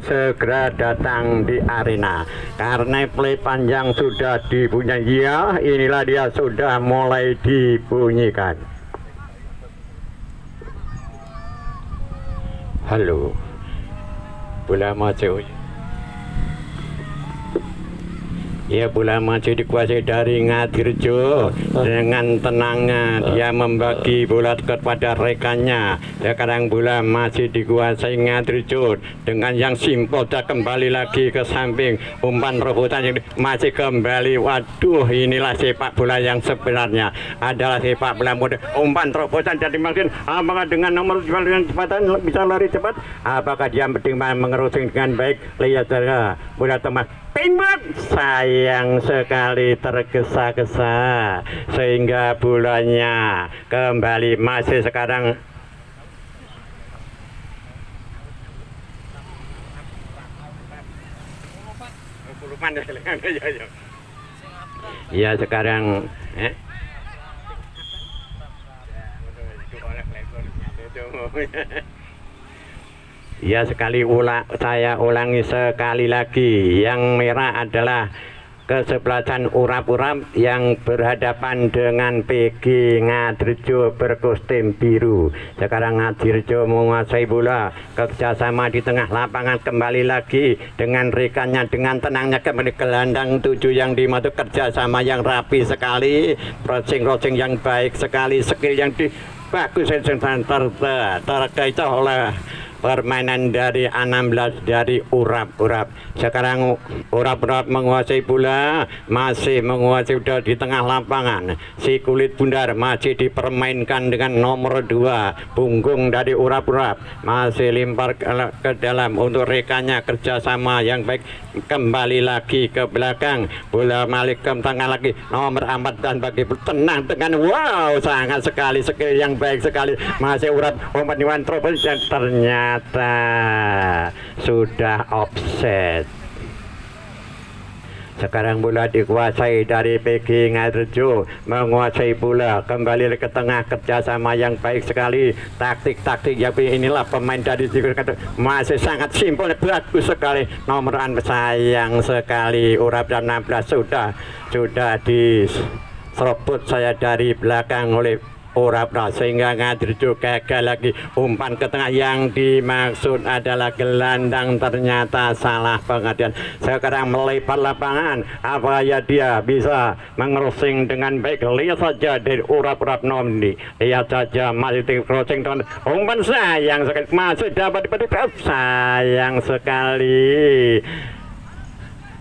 segera datang di arena karena play panjang sudah dibunyikan. Ya, inilah dia sudah mulai dibunyikan. Halo, bola maju. Ya, bola maju dikuasai dari Ngadirjo. Dengan tenangnya dia membagi bola kepada rekannya. Sekarang bola masih dikuasai Ngadirjo dengan yang simpel. Dia kembali lagi ke samping, umpan rebutan yang masih kembali. Waduh, inilah sepak bola yang sebenarnya adalah sepak bola muda. Umpan rebutan jadi makin apakah dengan nomor dengan kecepatan bisa lari cepat? Apakah dia mengerusing dengan baik? Lihat saja bola teman. Tembak, sayang sekali tergesa-gesa sehingga bolanya kembali masih sekarang. Ya sekarang ya saya ulangi sekali lagi, yang merah adalah kesebelasan urap-urap yang berhadapan dengan PG Ngadirjo berkostum biru. Sekarang Ngadirjo menguasai bola, kerjasama di tengah lapangan kembali lagi dengan rekannya dengan tenangnya kembali ke gelandang 7 yang dimatu, kerjasama yang rapi sekali, crossing yang baik sekali, skill yang bagus terkait oleh permainan dari 16 dari urap-urap. Sekarang urap-urap menguasai bola, masih menguasai di tengah lapangan. Si kulit bundar masih dipermainkan dengan nomor 2 punggung dari urap-urap, masih lempar ke dalam untuk rekannya, kerjasama yang baik. Kembali lagi ke belakang, bola balik ke tengah lagi, nomor 4 dan bagi tenang dengan wow, sangat sekali skill yang baik sekali. Masih urap umpan Iwan Trobel dan ternyata sudah offset. Sekarang bola dikuasai dari PG Ngadirjo, menguasai bola kembali ke tengah, kerjasama yang baik sekali, taktik yang inilah pemain dari masih sangat simpel, bagus sekali. Nomor sayang sekali urap dan 16 sudah diserobot saya dari belakang oleh urap-urap sehingga Ngadirjo gagal lagi. Umpan ke tengah yang dimaksud adalah gelandang, ternyata salah pengertian. Sekarang melebar lapangan, apa ya dia bisa mengerusing dengan baik. Lihat saja dari urap-urap Nomdi, lihat saja masih di crossing dengan umpan sayang sekali, masih dapat sayang sekali.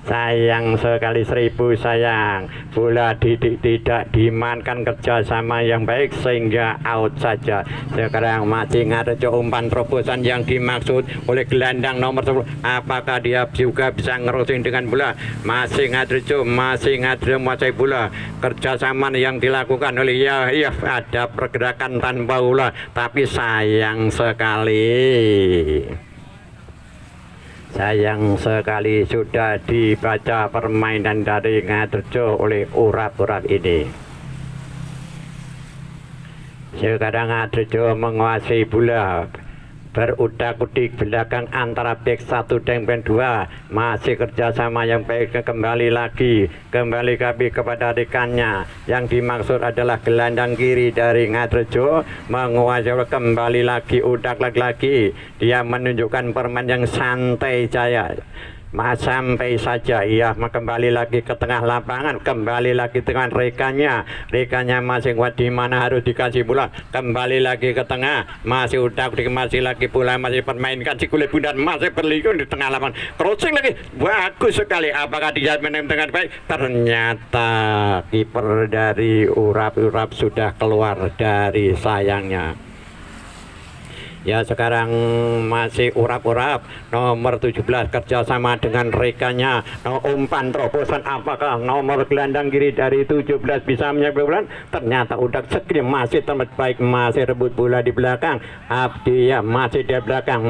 Sayang sekali, 1000 sayang. Bola tidak dimainkan, kerjasama yang baik sehingga out saja. Sekarang masih Ngadirjo, umpan terobosan yang dimaksud oleh gelandang nomor 10. Apakah dia juga bisa ngerusing dengan bola? Masih Ngadirjo menguasai bola. Kerjasama yang dilakukan oleh ya ada pergerakan tanpa bola, tapi sayang sekali. Sayang sekali sudah dibaca permainan dari Ngadirjo oleh urap-urap ini. Sekarang Ngadirjo menguasai bola, berudak-udik belakang antara back 1 dan back 2, masih kerjasama yang baik. Kembali kepada rekannya, yang dimaksud adalah gelandang kiri dari Ngadirjo, menguasai kembali lagi, udak lagi, dia menunjukkan permainan yang santai jaya. Sampai saja ia kembali lagi ke tengah lapangan, kembali lagi dengan rekannya masih kuat di mana harus dikasih bola, kembali lagi ke tengah, masih udah masih lagi bola, masih permainkan si kulit bundar, masih berliun di tengah lapangan, crossing lagi, bagus sekali. Apakah dia main dengan baik? Ternyata kiper dari urap-urap sudah keluar dari sayangnya. Ya sekarang masih urap-urap nomor 17 kerjasama dengan rekannya, umpan terobosan. Apakah nomor gelandang kiri dari 17 bisa menyebut bola? Ternyata udah segini, masih tempat baik, masih rebut bola di belakang. Abdi ya masih di belakang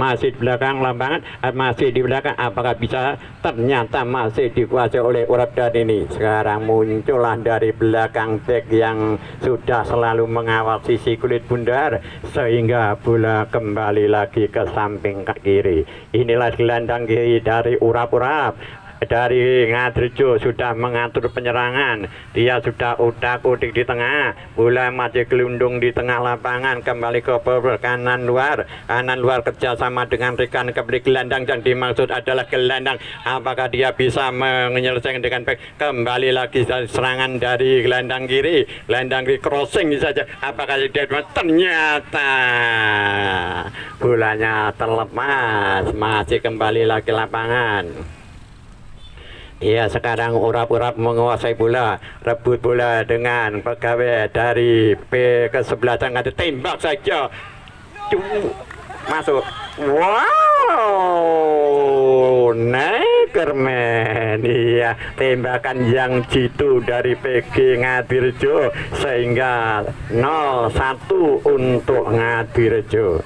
lapangan, masih di belakang. Apakah bisa? Ternyata masih dikuasai oleh urap, dan ini sekarang muncullah dari belakang back yang sudah selalu mengawal sisi kulit bundar sehingga bola kembali lagi ke samping kiri. Inilah gelandang kiri dari urap-urap. Dari Ngadrejo sudah mengatur penyerangan. Dia sudah utak-utik di tengah, bola masih gelundung di tengah lapangan, kembali ke kanan luar kerjasama dengan rekan kembali gelandang yang dimaksud adalah gelandang. Apakah dia bisa menyelesaikan dengan baik? Kembali lagi serangan dari gelandang kiri crossing saja. Apakah dia ternyata bolanya terlepas, masih kembali lagi lapangan. Iya, sekarang urap-urap menguasai bola, rebut bola dengan pegawai dari kesebelasan, ada tembak saja, masuk. Wow, Negerman, iya, tembakan yang jitu dari PG Ngadirejo sehingga 0-1 untuk Ngadirejo.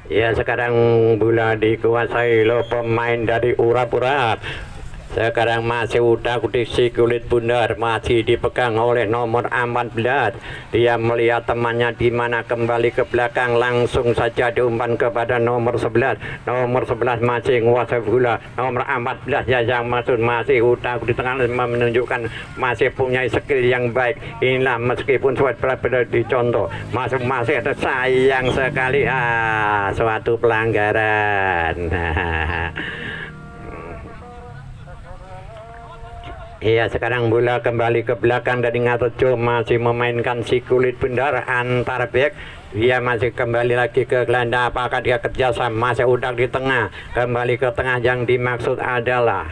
Ya, sekarang bola dikuasai oleh pemain dari urap-urap. Sekarang masih utak-utik si kulit bundar, masih dipegang oleh nomor 14. Dia melihat temannya di mana, kembali ke belakang, langsung saja diumpan kepada nomor 11. Nomor 11 masih menguasai bola. Nomor 14 ya yang maksud masih utak-utik tengah, menunjukkan masih punya skill yang baik. Inilah meskipun berbeda dicontoh, masih ada, sayang sekali, suatu pelanggaran. Iya, sekarang bola kembali ke belakang dari Ngadirejo, masih memainkan si kulit bundar antar back. Dia masih kembali lagi ke gelandang. Apakah dia kerjasama? Masih udah di tengah, kembali ke tengah, yang dimaksud adalah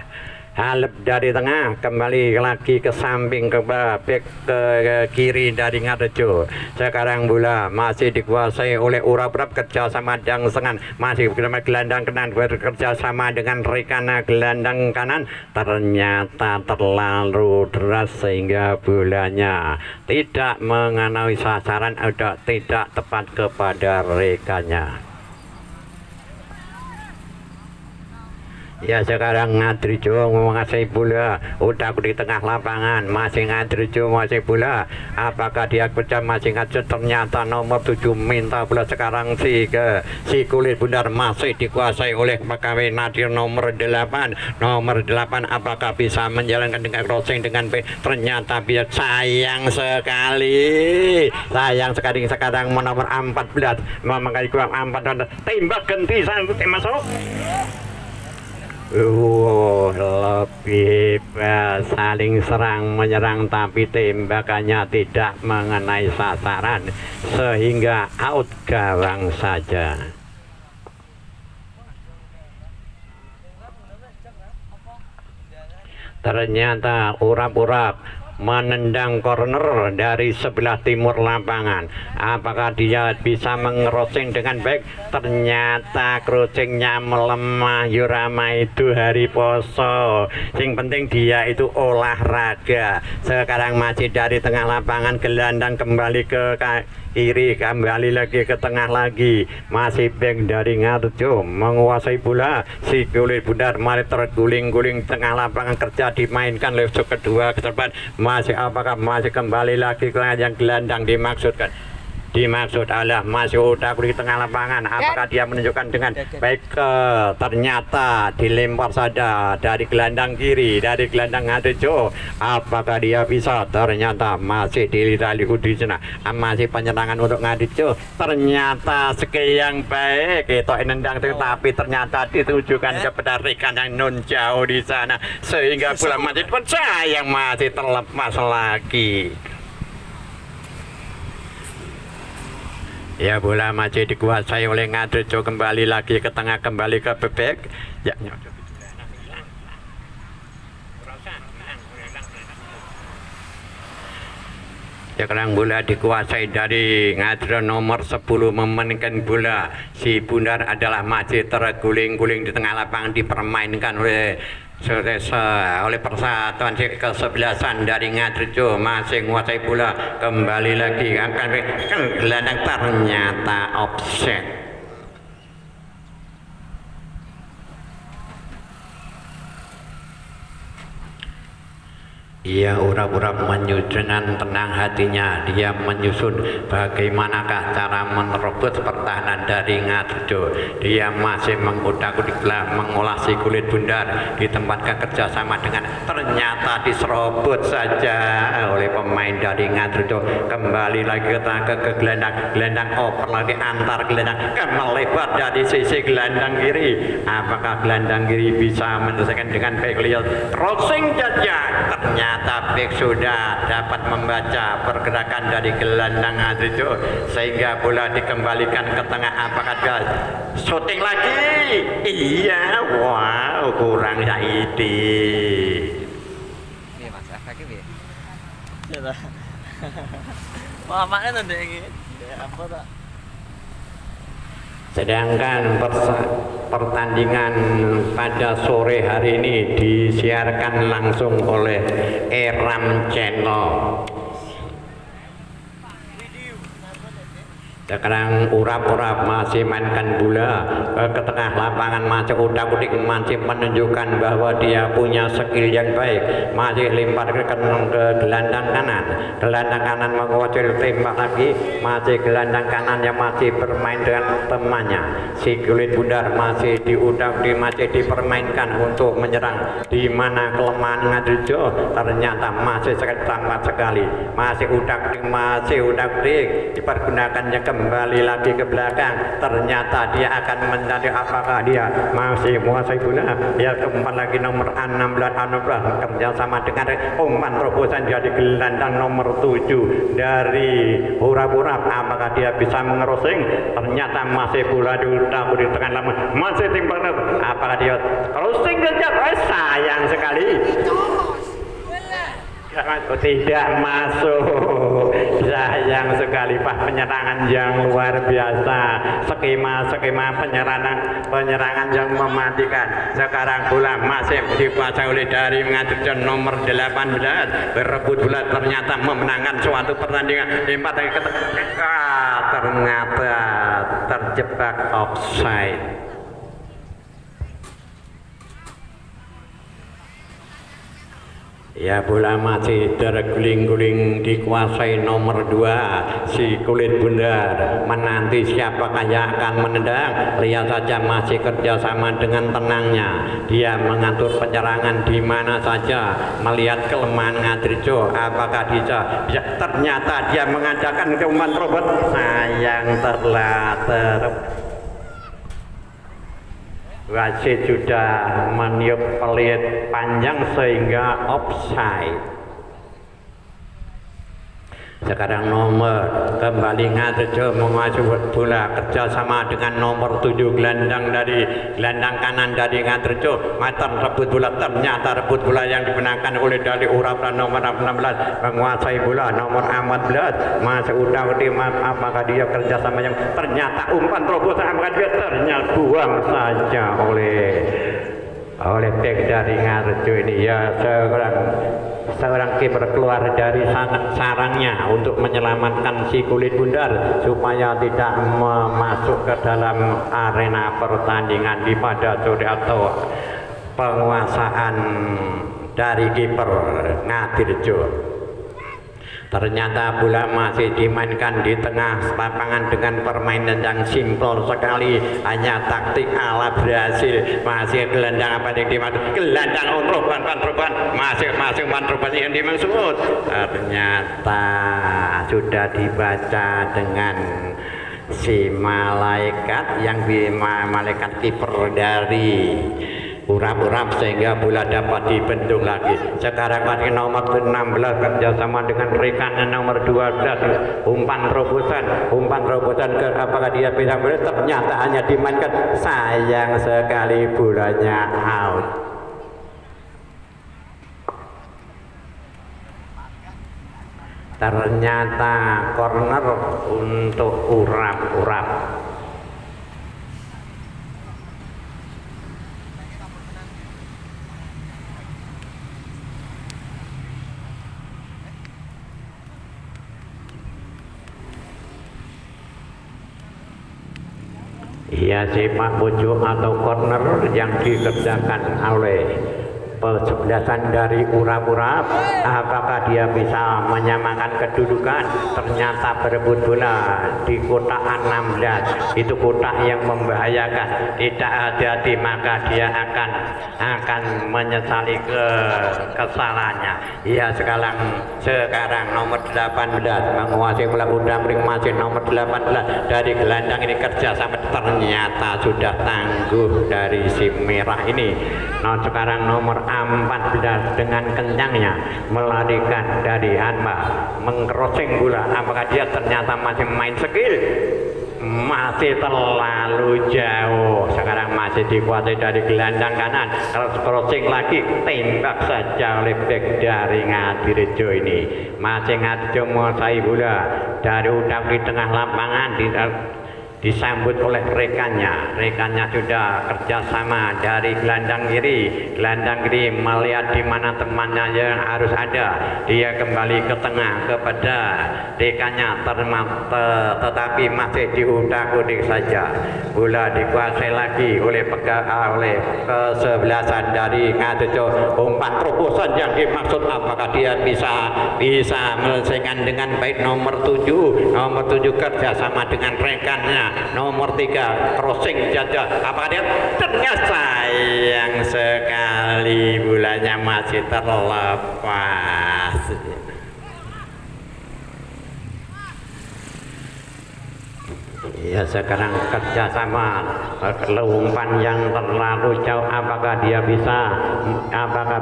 Halep dari tengah, kembali lagi ke samping, ke back ke kiri dari Ngadirejo. Sekarang bola masih dikuasai oleh urap-urap, kerjasama dan sengan, masih gelandang kanan bekerjasama dengan rekan gelandang kanan, ternyata terlalu deras sehingga bolanya tidak mengenai sasaran, tidak tepat kepada rekannya. Ya, sekarang Ngadirejo menguasai bola, udah di tengah lapangan, masih Ngadirejo masih bola. Apakah dia kerja masih Ngadirejo? Ternyata nomor 7 minta bola. Sekarang si kulit bundar masih dikuasai oleh pegawai Nadir nomor 8. Nomor 8 apakah bisa menjalankan dengan crossing dengan baik? Ternyata dia sayang sekali sekarang nomor 14 memakai kurang 4, tembak ganti sampai masuk. Lebih saling serang menyerang, tapi tembakannya tidak mengenai sasaran sehingga out gawang saja. Ternyata urap-urap menendang corner dari sebelah timur lapangan. Apakah dia bisa mengerosing dengan baik? Ternyata crossingnya melemah. Yurama itu hari poso, yang penting dia itu olahraga. Sekarang masih dari tengah lapangan, gelandang kembali ke kiri, kembali lagi ke tengah lagi, masih back dari Ngadirejo menguasai bola. Si kulit bundar mari terguling-guling tengah lapangan, kerja dimainkan level kedua ke depan. Apakah masih kembali lagi ke yang gelandang dimaksud adalah masih udah di tengah lapangan. Apakah dia menunjukkan dengan baik? Ternyata dilempar saja dari gelandang kiri, dari gelandang Ngadirejo. Apakah dia bisa? Ternyata masih dilihat di sana, masih penyerangan untuk Ngadirejo. Ternyata skill yang baik itu nendang, tapi ternyata ditujukan kepada rekan yang non jauh di sana, sehingga bola masih percaya yang masih terlepas lagi. Ya, bola masih dikuasai oleh Ngadirejo, kembali lagi ke tengah, kembali ke bebek. Ya, sekarang bola dikuasai dari Ngadirejo, nomor 10 memainkan bola. Si bundar adalah masih terguling-guling di tengah lapangan, dipermainkan oleh persatuan kesebelasan dari Ngadirejo, masih menguasai bola, kembali lagi akan gelandang, ternyata offset. Ia urap-urap menyusunan tenang hatinya. Dia menyusun bagaimanakah cara menerobos pertahanan dari Ngadrejo. Dia masih mengutak-utik mengolah si kulit bundar, ditempatkan kerjasama dengan, ternyata diserobot saja oleh pemain dari Ngadrejo. Kembali lagi ke gelendang oper lagi antar gelendang melebar dari sisi gelendang kiri. Apakah gelendang kiri bisa menyelesaikan dengan baik? Lihat crossing saja, ternyata bek sudah dapat membaca pergerakan dari gelendang Ngadrejo sehingga bola dikembalikan ke tengah. Apakah dia shooting lagi? Iya, wow, kurang Saidi. Iya mas, efeknya ya. Iya. Wah, makanya nanti ini. Apa tak? Sedangkan pertandingan pada sore hari ini disiarkan langsung oleh Eram Channel. Sekarang urap-urap masih mainkan bola ke tengah lapangan, masih udak-udik, masih menunjukkan bahwa dia punya skill yang baik. Masih lempar ke gelandang kanan. Gelandang kanan menguasai tembak lagi. Masih gelandang kanan yang masih bermain dengan temannya. Si kulit bundar masih diudak-udik, masih dipermainkan untuk menyerang. Di mana kelemahan Ngadrejo ternyata masih tampak sekali. Masih udak-udik dipergunakannya kembali lagi ke belakang. Ternyata dia akan mencari, apakah dia masih menguasai bola. Dia umpan lagi nomor 16 kerjasama dengan umpan terobosan jadi gelandang nomor 7 dari urap-urap. Apakah dia bisa mengerosing? Ternyata masih bola di tengah lapangan, masih timbang. Apakah dia crossing saja? Sayang sekali. Tidak masuk. Sayang sekali, Pak. Penyerangan yang luar biasa, skema penyerangan yang mematikan. Sekarang bola masih dikuasai oleh dari Ngadrejo nomor 18 berebut bola, ternyata memenangkan suatu pertandingan. Ternyata terjebak offside. Ya, bola masih terguling-guling dikuasai nomor 2 si kulit bundar. Menanti siapakah yang akan menendang. Lihat saja masih kerjasama dengan tenangnya. Dia mengatur penyerangan di mana saja. Melihat kelemahan Ngadrejo, apakah bisa? Ternyata dia mengadakan umpan robot. Sayang, wasit sudah meniup peluit panjang sehingga offside. Sekarang nomor kembali Ngadrejo menguasai bola kerjasama dengan nomor 7 gelandang kanan dari Ngadrejo. Matan rebut bola, ternyata rebut bola yang dimenangkan oleh dari urap nomor 16 menguasai bola nomor 14. Masih udah apakah dia kerjasama yang ternyata umpan terobosan, apakah dia ternyata buang saja oleh bek dari Ngadrejo ini. Ya, seorang kiper keluar dari sarangnya untuk menyelamatkan si kulit bundar supaya tidak masuk ke dalam arena pertandingan di pada sore atau penguasaan dari kiper Ngadrejo. Ternyata bola masih dimainkan di tengah lapangan dengan permainan yang simpel sekali, hanya taktik ala Brasil. Masih gelandang apa yang dimaksud? Gelandang perubahan masing-masing perubahan yang dimaksud. Ternyata sudah dibaca dengan si malaikat malaikat kiper dari urap-urap sehingga bola dapat dibendung lagi. Sekarang lagi nomor 16 kerjasama dengan rekannya nomor 12 umpan terobosan ke apakah dia bisa boleh, ternyata hanya dimainkan. Sayang sekali, bolanya out. Ternyata corner untuk urap-urap. Ya, sepak pojok atau corner yang dikerjakan oleh kesebelasan dari urap-urap. Apakah dia bisa menyamakan kedudukan? Ternyata berebut bola di kotak 16, itu kotak yang membahayakan. Tidak hati-hati maka dia akan menyesali kesalahannya. Ya, sekarang nomor 18 menguasai bola udang ring masih nomor 18 dari gelandang ini kerja sama, ternyata sudah tangguh dari si merah ini. Nah, sekarang nomor 14 dengan kencangnya melarikan dari Hanma, mengcrossing bola. Apakah dia ternyata masih main skill? Masih terlalu jauh. Sekarang masih dikuasai dari gelandang kanan. Kalau crossing lagi, tembak saja oleh back dari Ngadirejo ini. Masih Ngadirejo menguasai bola dari udang di tengah lapangan, disambut oleh rekannya sudah kerjasama dari gelandang kiri melihat di mana temannya yang harus ada, dia kembali ke tengah kepada rekannya, tetapi masih diutak-utik saja. Bola dikuasai lagi oleh kesebelasan dari Ngadirejo. Umpan terobosan yang dimaksud, apakah dia bisa menyelesaikan dengan baik? Nomor 7 kerjasama dengan rekannya. Nomor 3 crossing jajah, apa dia? Ternyata sayang sekali bolanya masih terlepas. Ya, sekarang kerjasama, umpan yang terlalu jauh. Apakah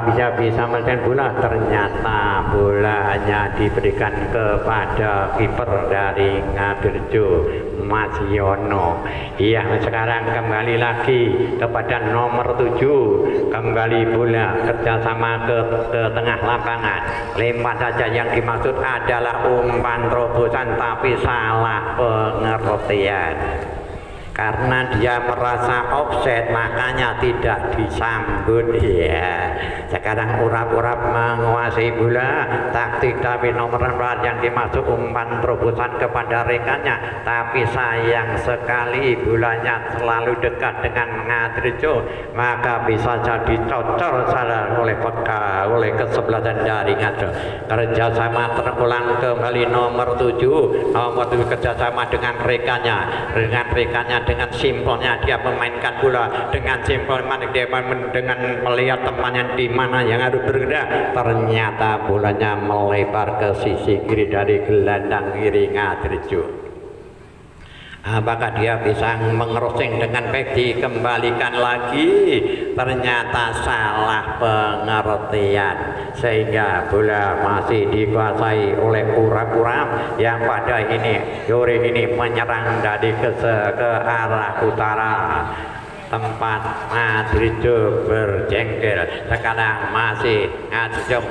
bisa menyelesaikan bola? Ternyata bolanya diberikan kepada kiper dari Ngadirejo, Mas Yono. Iya, sekarang kembali lagi kepada nomor 7, kembali bola kerjasama ke tengah lapangan. Lempar saja, yang dimaksud adalah umpan terobosan tapi salah pengertian. Karena dia merasa offset, makanya tidak disambut. Ya, sekarang urap-urap menguasai bola, taktik tapi nomor 4 yang dimasuk umpan terobosan kepada rekannya, tapi sayang sekali bolanya selalu dekat dengan Ngadirejo, maka bisa jadi cocor salah oleh kesebelasan dari Ngadirejo. Kerjasama terulang kembali nomor 7 kerjasama dengan rekannya dengan simpelnya dia memainkan bola, dengan simpel dia dengan melihat temannya di mana yang harus bergerak. Ternyata bolanya melebar ke sisi kiri dari gelandang kiri Ngadirejo. Apakah dia bisa mengerosing dengan baik? Dikembalikan lagi, ternyata salah pengertian, sehingga bola masih dikuasai oleh urap-urap yang pada Yuri ini menyerang dari ke arah utara, tempat Ngadirejo berjengkel. Sekarang masih Ngadirejo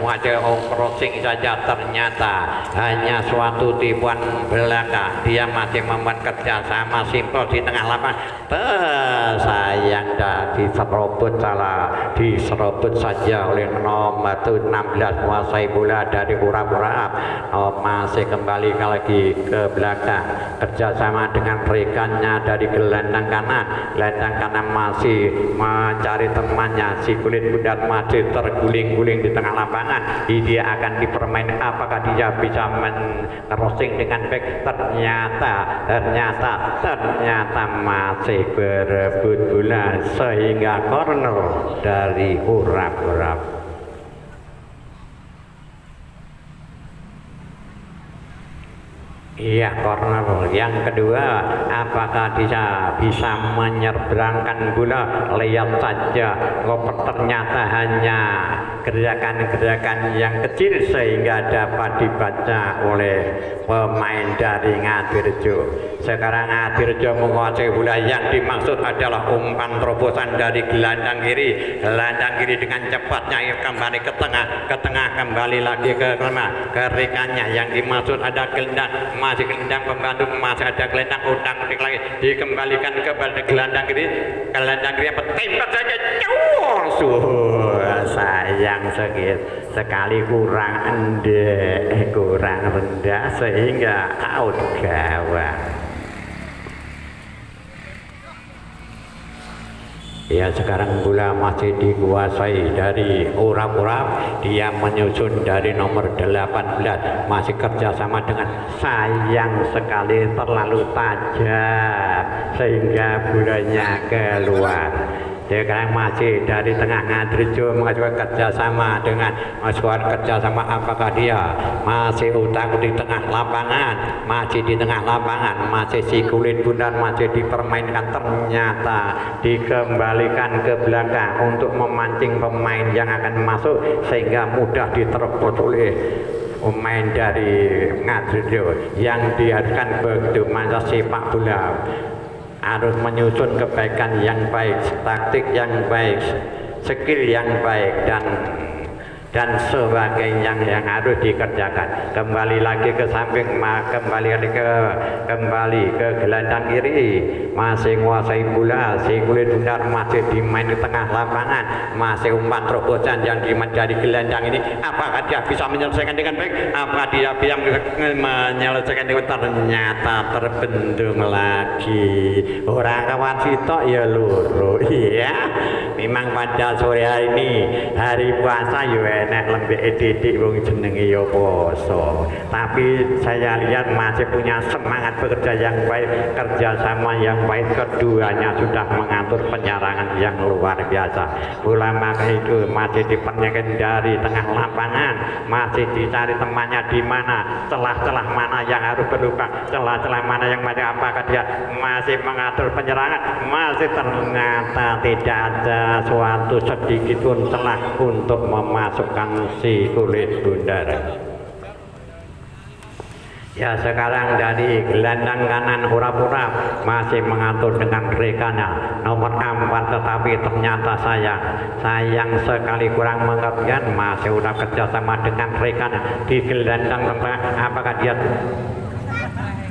crossing saja, ternyata hanya suatu tipuan belaka. Dia masih membuat kerjasama simpel di tengah lapangan. Sayang diserobot saja oleh nomor 16 menguasai bola dari urap-urap. Masih kembali lagi ke belakang kerjasama dengan rekannya dari gelandang kanan masih mencari temannya. Si kulit budak masih terguling-guling di tengah lapangan. Dia akan dipermain. Apakah dia bisa crossing dengan baik? Ternyata masih berebut bola, sehingga corner dari urap-urap. Iya, corner yang kedua. Apakah dia bisa menyeberangkan bola? Lihat saja, ternyata hanya gerakan-gerakan yang kecil sehingga dapat dibaca oleh pemain dari Ngadirejo. Sekarang Ngadirejo menguasai bola, yang dimaksud adalah umpan terobosan dari gelandang kiri dengan cepatnya kembali ke tengah kembali lagi ke rekannya. Yang dimaksud ada gelandang, masih gelandang pembantu, masih ada gelandang udang lagi, dikembalikan kepada gelandang kiri apa, tembak saja, sayang sekali kurang rendah sehingga out gawang. Ya sekarang pula masih dikuasai dari urap-urap. Dia menyusun dari nomor 18, masih kerjasama dengan sayang sekali terlalu tajam sehingga bulanya keluar. Sekarang masih dari tengah Ngadrejo mengajukan kerjasama dengan kerjasama. Apakah dia masih utang di tengah lapangan, masih di tengah lapangan, masih si kulit bundar masih dipermainkan, ternyata dikembalikan ke belakang untuk memancing pemain yang akan masuk sehingga mudah diterobos oleh pemain dari Ngadrejo yang diharuskan begitu masa sepak bola harus menyusun kebaikan yang baik, taktik yang baik, skill yang baik dan sebagainya yang harus dikerjakan. Kembali lagi ke samping, kembali ke gelandang kiri, masih menguasai bola, si kulit bundar masih dimain di tengah lapangan, masih umpan terobosan yang menjadi gelandang ini. Apakah dia bisa menyelesaikan dengan baik? Apakah dia bisa menyelesaikan dengan ternyata terbendung lagi. Orang kawan sitok ya loro. Iya, memang pada sore hari ini hari puasa ya enak lembek didik wong jenenge ya poso. Tapi saya lihat masih punya semangat bekerja yang baik, kerjasama yang baik. Keduanya sudah mengatur penyerangan yang luar biasa. Bola maka itu masih dipernyatakan dari tengah lapangan, masih dicari temannya di mana, celah-celah mana yang harus berlubang, celah-celah mana yang masih. Apakah dia masih mengatur penyerangan? Masih ternyata tidak ada suatu sedikit pun celah untuk memasukkan si kulit bundar. Ya sekarang dari gelandang kanan urap-urap masih mengatur dengan rekannya nomor 4, tetapi ternyata sayang sekali kurang mengertian, masih udah kerjasama dengan rekannya di gelandang tengah. Apakah dia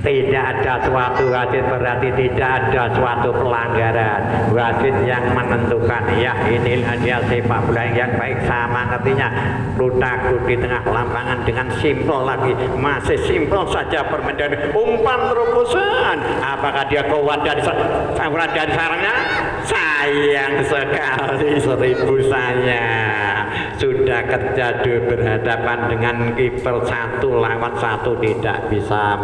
tidak ada suatu wasit, berarti tidak ada suatu pelanggaran. Wasit yang menentukan. Ya inilah dia sepak bola yang baik, sama ngertinya. Lutakut di tengah lapangan dengan simpel lagi, masih simpel saja permainan. Umpan terobosan. Apakah dia kuat dari sarangnya? Sayang sekali, 1000 sayang. Sudah kerja berhadapan dengan kiper 1 lawan 1 tidak bisa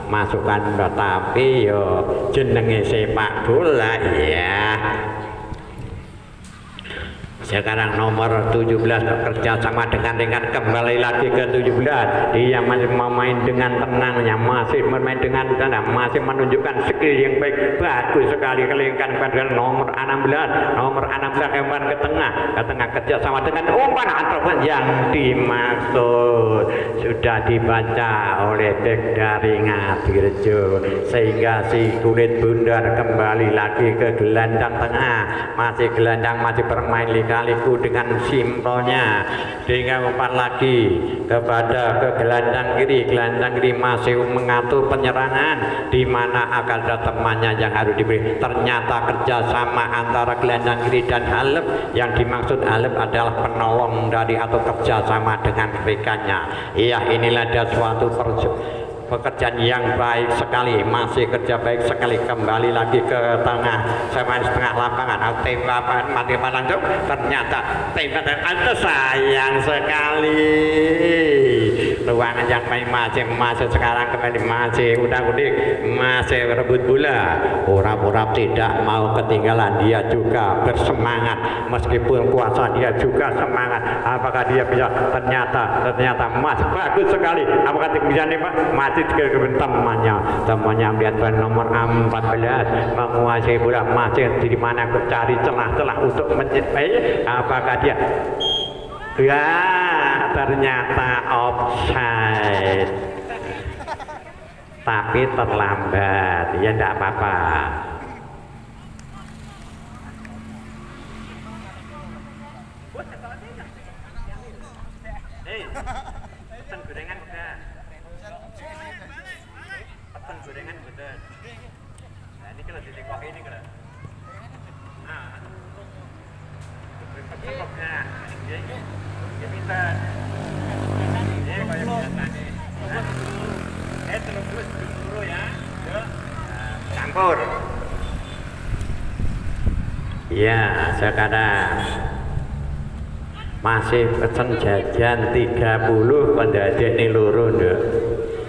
masukkan, tetapi yo jenenge sepak bola ya. Sekarang nomor 17 bekerja sama dengan kembali lagi ke 17. Dia masih memain dengan tenangnya, masih bermain dengan tenang, masih menunjukkan skill yang baik, bagus sekali. Kelingkan pada nomor 16 kembali ke tengah kerja sama dengan umpan antropan yang dimaksud sudah dibaca oleh bek dari Ngadrejo, sehingga si kulit bundar kembali lagi ke gelandang tengah, masih bermain liku dengan simpelnya, dengan umpan lagi ke gelandang kiri masih mengatur penyerangan, di mana akan ada temannya yang harus diberi. Ternyata kerjasama antara gelandang kiri dan Halep, yang dimaksud Halep adalah penolong dari atau kerjasama dengan rekannya. Iya, inilah ada suatu pekerjaan yang baik sekali, masih kerja baik sekali. Kembali lagi ke setengah lapangan, tembakan mati langsung, ternyata tembakan sayang sekali. Ruangan yang masih sekarang kembali masih udah-udik, masih rebut bola. Urap-urap tidak mau ketinggalan, dia juga bersemangat, meskipun kuasa dia juga semangat. Apakah dia bisa? Ternyata masih bagus sekali. Apakah bisa nih Pak? Masih ke temannya melihat nomor 14 menguasai bola, masih di mana cari celah-celah untuk menyepai. Apakah dia? Ya, ternyata offside, tapi terlambat. Ya tidak apa-apa. Gorengan betul. Nah ini kalau dilekok ini kalau. Nah. Cukupnya. Dia minta. Ini kayak biasa nih. Terus dulu ya. Yuk. Campur. Ya, sekarang masih pesen jajan 30 pendadekne loro nduk.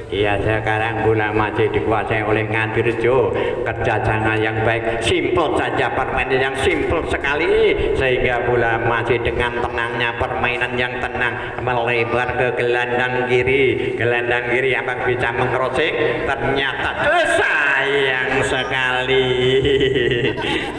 Iya, sekarang bola masih dikuasai oleh Ngadirejo. Kerjasama yang baik, simpel saja permainan yang simpel sekali, sehingga bola masih dengan tenangnya permainan yang tenang melebar ke gelandang kiri. Gelandang kiri abang bisa mengcrossing, ternyata sayang sekali.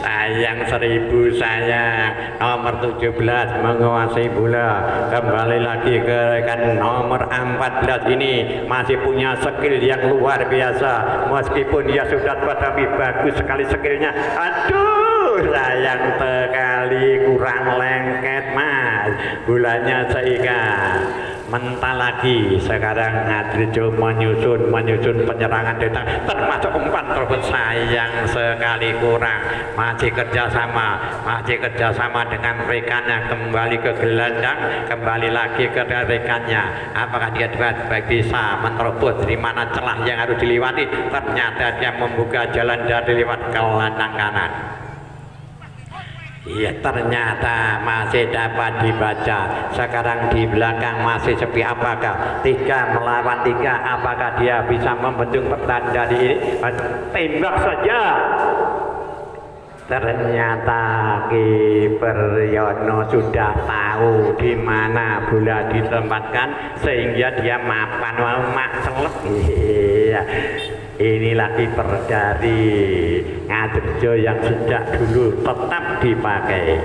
Sayang 1000 sayang. Nomor 17 menguasai bola. Kembali lagi ke rekan nomor 14 ini, masih punya skill yang luar biasa, meskipun dia sudah tua tapi bagus sekali skillnya. Aduh, sayang sekali kurang lengket mas, bulanya seikat. Mentah lagi sekarang Ngadirejo menyusun penyerangan datang, termasuk umpan tersebut. Sayang sekali kurang. Masih kerjasama dengan rekannya, kembali ke gelandang, kembali lagi ke rekannya. Apakah dia bisa menerobos di mana celah yang harus dilewati? Ternyata dia membuka jalan dari lewat gelandang kanan. Iya, ternyata masih dapat dibaca. Sekarang di belakang masih sepi. Apakah 3 melawan 3? Apakah dia bisa membendung pertanda di ini? Tembak saja. Ternyata kiper Yono sudah tahu di mana bola ditempatkan, sehingga dia mapan makselek. Iya. Inilah kiper dari Ngadirejo yang sejak dulu tetap dipakai.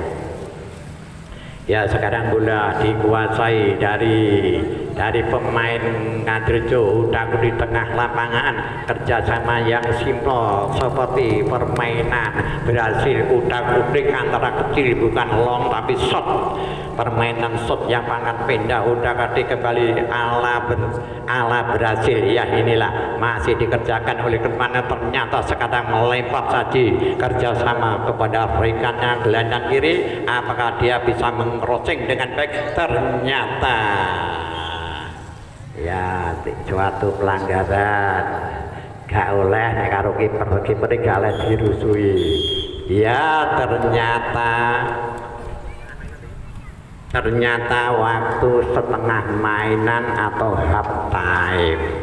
Ya, sekarang bola dikuasai dari pemain Ngadirejo. Udah di tengah lapangan, kerjasama yang simpel seperti permainan berhasil utak-utik antara kecil, bukan long tapi shot. Permainan shot yang sangat pindah, utak-atik kembali ala berhasil. Ya, inilah masih dikerjakan oleh kemana, ternyata sekarang melempar saji kerjasama kepada rekannya gelandang kiri. Apakah dia bisa mengcrossing dengan baik? Ternyata ya suatu pelanggaran, gak oleh karo kiper gak oleh dirusui. Ya, ternyata waktu setengah mainan atau half time.